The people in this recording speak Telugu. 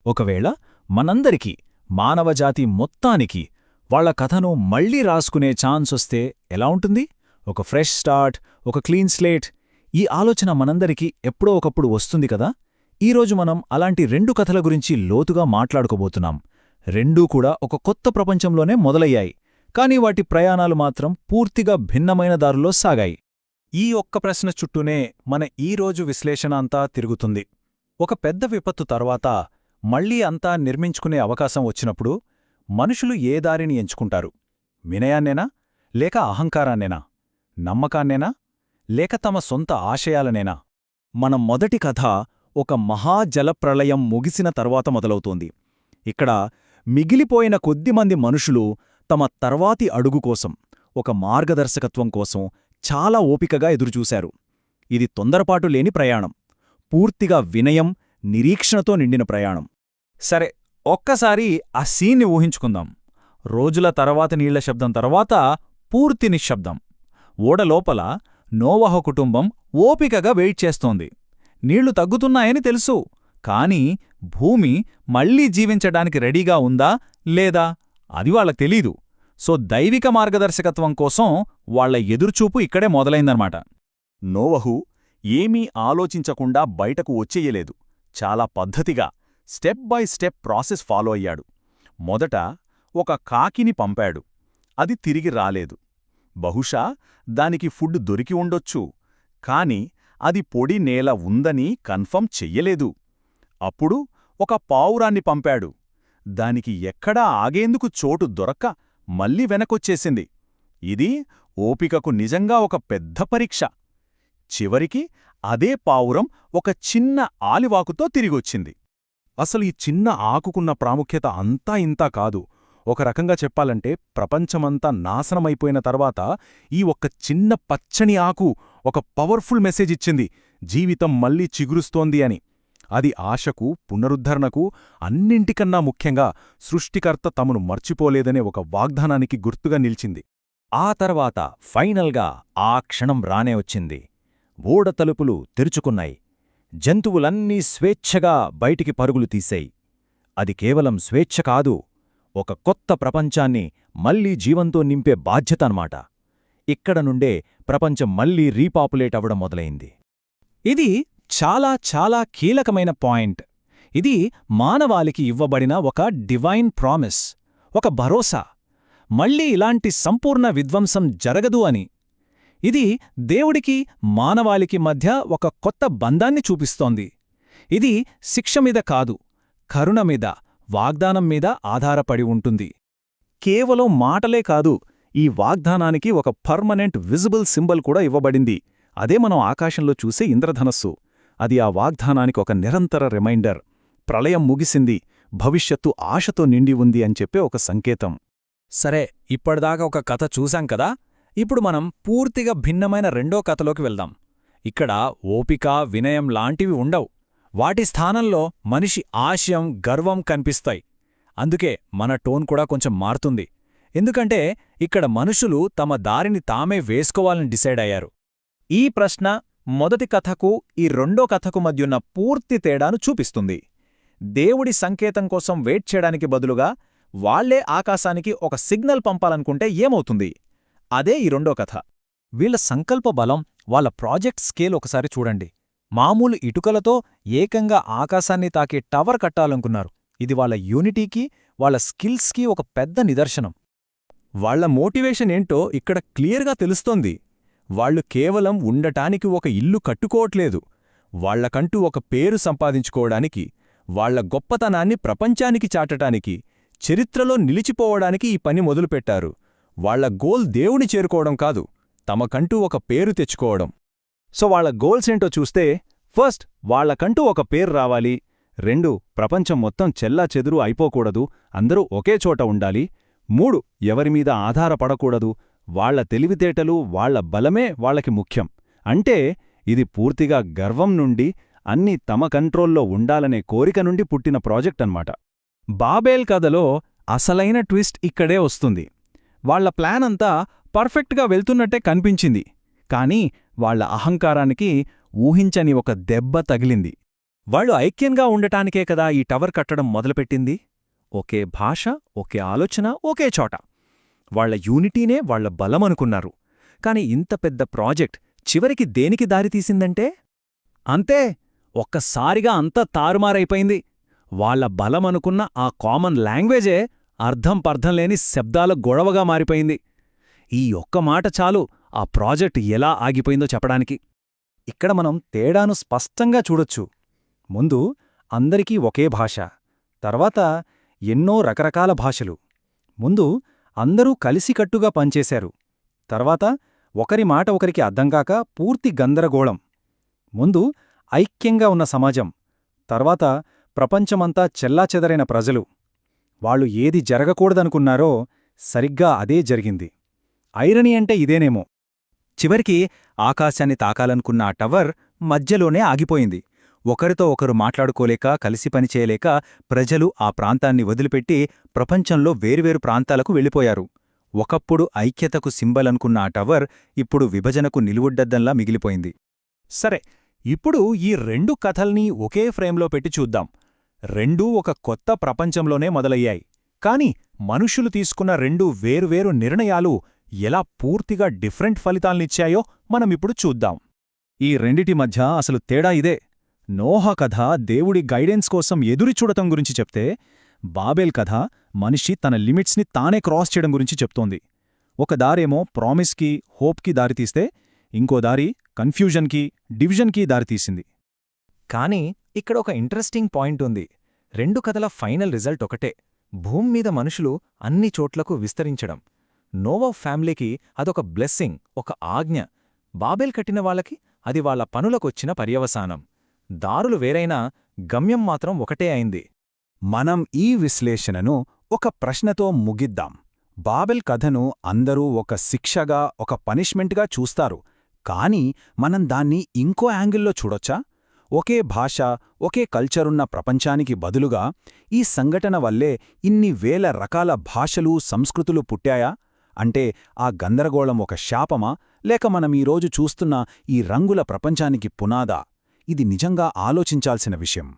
ఒకవేళ మనందరికీ, మానవజాతి మొత్తానికి వాళ్ల కథను మళ్లీ రాసుకునే ఛాన్సొస్తే ఎలా ఉంటుంది? ఒక ఫ్రెష్ స్టార్ట్, ఒక క్లీన్ స్లేట్. ఈ ఆలోచన మనందరికీ ఎప్పుడో ఒకప్పుడు వస్తుంది కదా. ఈరోజు మనం అలాంటి 2 కథల గురించి లోతుగా మాట్లాడుకోబోతున్నాం. రెండూ కూడా ఒక కొత్త ప్రపంచంలోనే మొదలయ్యాయి, కానీ వాటి ప్రయాణాలు మాత్రం పూర్తిగా భిన్నమైన దారుల్లో సాగాయి. ఈ ఒక్క ప్రశ్న చుట్టూనే మన ఈరోజు విశ్లేషణ అంతా తిరుగుతుంది. ఒక పెద్ద విపత్తు తర్వాత మళ్లీ అంతా నిర్మించుకునే అవకాశం వచ్చినప్పుడు మనుషులు ఏ దారిని ఎంచుకుంటారు? వినయాన్నేనా, లేక అహంకారాన్నేనా? నమ్మకాన్నేనా, లేక తమ సొంత ఆశయాలనేనా? మన మొదటి కథ ఒక మహాజలప్రళయం ముగిసిన తర్వాత మొదలవుతోంది. ఇక్కడ మిగిలిపోయిన కొద్దిమంది మనుషులు తమ తర్వాతి అడుగు కోసం, ఒక మార్గదర్శకత్వం కోసం చాలా ఓపికగా ఎదురుచూశారు. ఇది తొందరపాటు లేని ప్రయాణం, పూర్తిగా వినయం, నిరీక్షణతో నిండిన ప్రయాణం. సరే, ఒక్కసారి ఆ సీన్ని ఊహించుకుందాం. రోజుల తర్వాత నీళ్ల శబ్దం తర్వాత పూర్తి నిశ్శబ్దం. ఓడలోపల నోవహు కుటుంబం ఓపికగా వెయిట్ చేస్తోంది. నీళ్లు తగ్గుతున్నాయని తెలుసు, కాని భూమి మళ్లీ జీవించడానికి రెడీగా ఉందా లేదా అది వాళ్ళకు తెలీదు. సో దైవిక మార్గదర్శకత్వం కోసం వాళ్ల ఎదురుచూపు ఇక్కడే మొదలైందన్నమాట. నోవహు ఏమీ ఆలోచించకుండా బయటకు వచ్చేయలేదు. చాలా పద్ధతిగా step by step process follow అయ్యాడు. మొదట ఒక కాకిని పంపాడు. అది తిరిగి రాలేదు. బహుశా దానికి ఫుడ్ దొరికి ఉండొచ్చు, కాని అది పొడి నేల ఉందని కన్ఫర్మ్ చెయ్యలేదు. అప్పుడు ఒక పావురాన్ని పంపాడు. దానికి ఎక్కడా ఆగేందుకు చోటు దొరక్క మళ్ళీ వెనకొచ్చేసింది. ఇది ఓపికకు నిజంగా ఒక పెద్ద పరీక్ష. చివరికి అదే పావురం ఒక చిన్న ఆలివాకుతో తిరిగొచ్చింది. అసలు ఈ చిన్న ఆకుకున్న ప్రాముఖ్యత అంతా ఇంతా కాదు. ఒక రకంగా చెప్పాలంటే ప్రపంచమంతా నాశనమైపోయిన తర్వాత ఈ ఒక్క చిన్న పచ్చని ఆకు ఒక పవర్ఫుల్ మెసేజ్ ఇచ్చింది, జీవితం మళ్లీ చిగురుస్తోంది అని. అది ఆశకు, పునరుద్ధరణకు, అన్నింటికన్నా ముఖ్యంగా సృష్టికర్త తమను మర్చిపోలేదనే ఒక వాగ్దానానికి గుర్తుగా నిలిచింది. ఆ తర్వాత ఫైనల్గా ఆ క్షణం రానే వచ్చింది. ఓడ తలుపులు తెరుచుకున్నాయి. జంతువులన్నీ స్వేచ్ఛగా బయటికి పరుగులు తీశాయి. అది కేవలం స్వేచ్ఛ కాదు, ఒక కొత్త ప్రపంచాన్ని మళ్లీ జీవంతో నింపే బాధ్యత అన్నమాట. ఇక్కడ నుండే ప్రపంచం మళ్లీ రీపాపులేట్ అవ్వడం మొదలైంది. ఇది చాలా చాలా కీలకమైన పాయింట్. ఇది మానవాళికి ఇవ్వబడిన ఒక డివైన్ ప్రామిస్, ఒక భరోసా. మళ్లీ ఇలాంటి సంపూర్ణ విధ్వంసం జరగదు అని. ఇది దేవుడికి మానవాళికి మధ్య ఒక కొత్త బంధాన్ని చూపిస్తోంది. ఇది శిక్ష మీద కాదు, కరుణ మీద, వాగ్దానం మీద ఆధారపడి ఉంటుంది. కేవలం మాటలే కాదు, ఈ వాగ్దానానికి ఒక పర్మనెంట్ విజిబుల్ సింబల్ కూడా ఇవ్వబడింది. అదే మనం ఆకాశంలో చూసే ఇంద్రధనస్సు. అది ఆ వాగ్దానానికి ఒక నిరంతర రిమైండర్. ప్రళయం ముగిసింది, భవిష్యత్తు ఆశతో నిండి ఉంది అని చెప్పే ఒక సంకేతం. సరే, ఇప్పటిదాకా ఒక కథ చూశాం కదా. ఇప్పుడు మనం పూర్తిగా భిన్నమైన రెండో కథలోకి వెళ్దాం. ఇక్కడ ఓపిక, వినయం లాంటివి ఉండవు. వాటి స్థానంలో మనిషి ఆశయం, గర్వం కనిపిస్తాయి. అందుకే మన టోన్ కూడా కొంచెం మారుతుంది. ఎందుకంటే ఇక్కడ మనుషులు తమ దారిని తామే వేసుకోవాలని డిసైడ్ అయ్యారు. ఈ ప్రశ్న మొదటి కథకు ఈ రెండో కథకు మధ్యున్న పూర్తి తేడాను చూపిస్తుంది. దేవుడి సంకేతం కోసం వెయిట్ చేయడానికి బదులుగా వాళ్లే ఆకాశానికి ఒక సిగ్నల్ పంపాలనుకుంటే ఏమవుతుంది? అదే ఈ రెండో కథ. వీళ్ల సంకల్ప బలం, వాళ్ళ ప్రాజెక్ట్ స్కేల్ ఒకసారి చూడండి. మామూలు ఇటుకలతో ఏకంగా ఆకాశాన్ని తాకే టవర్ కట్టాలనుకున్నారు. ఇది వాళ్ళ యూనిటీకి, వాళ్ళ స్కిల్స్కి ఒక పెద్ద నిదర్శనం. వాళ్ల మోటివేషన్ ఏంటో ఇక్కడ క్లియర్గా తెలుస్తోంది. వాళ్లు కేవలం ఉండటానికి ఒక ఇల్లు కట్టుకోవట్లేదు. వాళ్లకంటూ ఒక పేరు సంపాదించుకోవడానికి, వాళ్ల గొప్పతనాన్ని ప్రపంచానికి చాటటానికి, చరిత్రలో నిలిచిపోవడానికి ఈ పని మొదలుపెట్టారు. వాళ్ల గోల్ దేవుని చేరుకోవడం కాదు, తమకంటూ ఒక పేరు తెచ్చుకోవడం. సో వాళ్ల గోల్స్ ఏంటో చూస్తే, ఫస్ట్ వాళ్లకంటూ ఒక పేరు రావాలి. 2 ప్రపంచం మొత్తం చెల్లాచెదురు అయిపోకూడదు, అందరూ ఒకే చోట ఉండాలి. 3 ఎవరిమీద ఆధారపడకూడదు, వాళ్ల తెలివితేటలు, వాళ్ల బలమే వాళ్లకి ముఖ్యం. అంటే ఇది పూర్తిగా గర్వం నుండి, అన్నీ తమ కంట్రోల్లో ఉండాలనే కోరిక నుండి పుట్టిన ప్రాజెక్ట్ అన్నమాట. బాబేల్ కథలో అసలైన ట్విస్ట్ ఇక్కడే వస్తుంది. వాళ్ల ప్లాన్ అంతా పర్ఫెక్ట్గా వెళ్తున్నట్టే కనిపించింది, కానీ వాళ్ల అహంకారానికి ఊహించని ఒక దెబ్బ తగిలింది. వాళ్ళు ఐక్యంగా ఉండటానికే కదా ఈ టవర్ కట్టడం మొదలుపెట్టింది. ఒకే భాష, ఒకే ఆలోచన, ఒకే చోట. వాళ్ల యూనిటీనే వాళ్ల బలమనుకున్నారు. కాని ఇంత పెద్ద ప్రాజెక్ట్ చివరికి దేనికి దారితీసిందంటే అంతే, ఒక్కసారిగా అంతా తారుమారైపోయింది. వాళ్ల బలమనుకున్న ఆ కామన్ లాంగ్వేజే అర్థం పర్థం లేని శబ్దాల గొడవగా మారిపోయింది. ఈ ఒక్క మాట చాలు ఆ ప్రాజెక్ట్ ఎలా ఆగిపోయిందో చెప్పడానికి. ఇక్కడ మనం తేడాను స్పష్టంగా చూడొచ్చు. ముందు అందరికీ ఒకే భాష, తర్వాత ఎన్నో రకరకాల భాషలు. ముందు అందరూ కలిసికట్టుగా పనిచేశారు, తర్వాత ఒకరి మాట ఒకరికి అర్థంకాక పూర్తి గందరగోళం. ముందు ఐక్యంగా ఉన్న సమాజం, తర్వాత ప్రపంచమంతా చెల్లాచెదరైన ప్రజలు. వాళ్ళు ఏది జరగకూడదనుకున్నారో సరిగ్గా అదే జరిగింది. ఐరనీ అంటే ఇదేనేమో. చివరికి ఆకాశాన్ని తాకాలనుకున్న ఆ టవర్ మధ్యలోనే ఆగిపోయింది. ఒకరితో ఒకరు మాట్లాడుకోలేక, కలిసి పనిచేయలేక ప్రజలు ఆ ప్రాంతాన్ని వదిలిపెట్టి ప్రపంచంలో వేర్వేరు ప్రాంతాలకు వెళ్ళిపోయారు. ఒకప్పుడు ఐక్యతకు సింబల్ అనుకున్న ఆ టవర్ ఇప్పుడు విభజనకు నిలువుడ్డద్దంలా మిగిలిపోయింది. సరే, ఇప్పుడు ఈ రెండు కథల్ని ఒకే ఫ్రేమ్లో పెట్టి చూద్దాం. రెండూ ఒక కొత్త ప్రపంచంలోనే మొదలయ్యాయి. కాని మనుషులు తీసుకున్న రెండు వేరువేరు నిర్ణయాలు ఎలా పూర్తిగా డిఫరెంట్ ఫలితాల్నిచ్చాయో మనమిప్పుడు చూద్దాం. ఈ రెండిటి మధ్య అసలు తేడా ఇదే. నోహ కథ దేవుడి గైడెన్స్ కోసం ఎదురుచూడటం గురించి చెప్తే, బాబేల్ కథ మనిషి తన లిమిట్స్ని తానే క్రాస్ చేయడం గురించి చెప్తోంది. ఒక దారేమో ప్రామిస్కి, హోప్కి దారితీస్తే, ఇంకో దారి కన్ఫ్యూజన్కి, డివిజన్కి దారితీసింది. కానీ ఇక్కడ ఒక ఇంట్రెస్టింగ్ పాయింట్ ఉంది. రెండు కథల ఫైనల్ రిజల్ట్ ఒకటే: భూమ్మీద మనుషులు అన్ని చోట్లకు విస్తరించడం. నోవా ఫ్యామిలీకి అదొక బ్లెస్సింగ్, ఒక ఆజ్ఞ. బాబేల్ కట్టిన వాళ్ళకి అది వాళ్ల పనులకొచ్చిన పర్యవసానం. దారులు వేరైనా గమ్యం మాత్రం ఒకటే అయింది. మనం ఈ విశ్లేషణను ఒక ప్రశ్నతో ముగిద్దాం. బాబెల్ కథను అందరూ ఒక శిక్షగా, ఒక పనిష్మెంట్గా చూస్తారు. కానీ మనం దాన్ని ఇంకో యాంగిల్లో చూడొచ్చా? ఒకే భాష, ఒకే కల్చరున్న ప్రపంచానికి బదులుగా ఈ సంఘటన వల్లే ఇన్ని వేల రకాల భాషలు, సంస్కృతులు పుట్టాయా? అంటే ఆ గందరగోళం ఒక శాపమా, లేక మనమీరోజు చూస్తున్న ఈ రంగుల ప్రపంచానికి పునాదా? ఇది నిజంగా ఆలోచించాల్సిన విషయం.